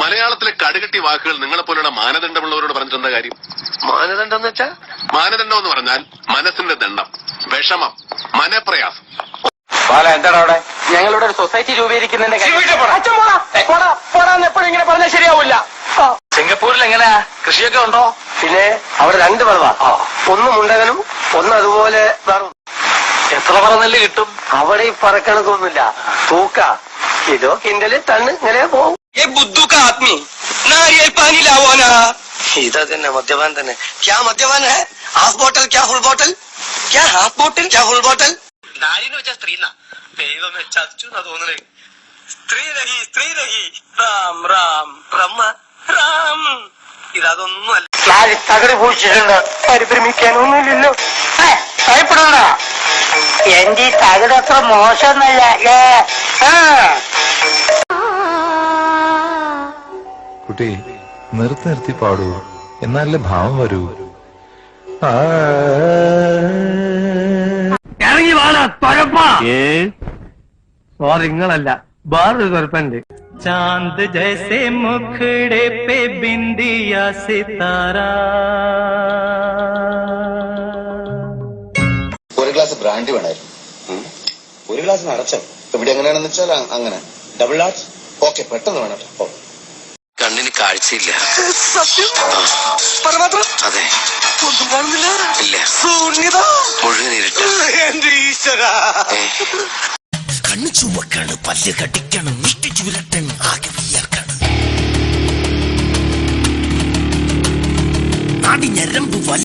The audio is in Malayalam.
മലയാളത്തിലെ കടുകട്ടി വാക്കുകൾ നിങ്ങളെ പോലുള്ള മാനദണ്ഡമുള്ളവരോട് പറഞ്ഞിട്ടെന്താ കാര്യം? മാനദണ്ഡം എന്ന് വെച്ചാ? മാനദണ്ഡം എന്ന് പറഞ്ഞാൽ മനസ്സിന്റെ ദണ്ഡം, വിഷമം, മനപ്രയാസം. എന്താണ് അവിടെ? ഞങ്ങളുടെ ഒരു സൊസൈറ്റി രൂപീകരിക്കുന്നതിന്റെ എപ്പോഴും ഇങ്ങനെ പറഞ്ഞാൽ ശരിയാവില്ല. സിംഗപ്പൂരിൽ എങ്ങനെയാ, കൃഷിയൊക്കെ ഉണ്ടോ? പിന്നെ അവിടെ 2 പറവാ, ഒന്ന് മുണ്ടകനും ഒന്ന് അതുപോലെ വേറും. എത്ര പറ നെല്ല് കിട്ടും? അവിടെ ഈ പറക്കണക്കൊന്നുമില്ല, തൂക്ക കിലോ കിൻഡല് ടണ്ണ് ഇങ്ങനെ പോവും. ഇതാ തന്നെ മദ്യപാൻ തന്നെ. ക്യാ മദ്യപാൻ ഹെ? ഹാഫ് ബോട്ടൽ ക്യാ ഫുൾ ബോട്ടൽ? ക്യാ ഹാഫ് ബോട്ടൽ ക്യാ ഫുൾ ബോട്ടൽ? നാരിന്ന് വെച്ചാ സ്ത്രീന്നാ. ദൈവമേ, ചതിച്ചു എന്നാ തോന്നണേ. സ്ത്രീ രഹി റാം റാം ബ്രഹ്മ റാം. ഇതൊന്നുമല്ല. തകടി പൂച്ചിട്ടുണ്ട്, പരിഭ്രമിക്കാനൊന്നുമില്ലല്ലോ. ഭയപ്പെടണ എന്റെ തകടത്ര മോശമൊന്നല്ല. കുട്ടി നിർത്തി പാടൂ, എന്നാലേ ഭാവം വരൂ. ഇറങ്ങി വാടാ തൊരപ്പാ. സോറി, നിങ്ങളല്ല, വേറൊരു തൊരപ്പുണ്ട്. ചാന്ത് ജൈസെ മുഖടെ പേ ബിന്ദിയ സിതാര. ഒരു ഗ്ലാസ് ബ്രാൻഡി വേണമായിരുന്നു. ഒരു ഗ്ലാസ് അടച്ചോ? ഇവിടെ എങ്ങനെയാണെന്ന് വെച്ചാൽ അങ്ങനെ ഡബിൾ ആർട്ട്. ഓക്കെ, പെട്ടെന്ന് വേണം. കണ്ണിന് കാഴ്ചയില്ല. സത്യം പരമാത്രം? അതെ. ഒന്നും കാണുന്നില്ല. ഇല്ല. ശൂന്യത മുഴുവൻ ഇരുട്ട്. എന്റെ ഈശ്വര. കണ്ണു ചുവക്കാണ്, പല്ല് കടിക്കണം, ഇഷ്ട ചുരട്ടൻ, ആകെ വിയർക്കാണ്. നാടി ഞരമ്പ്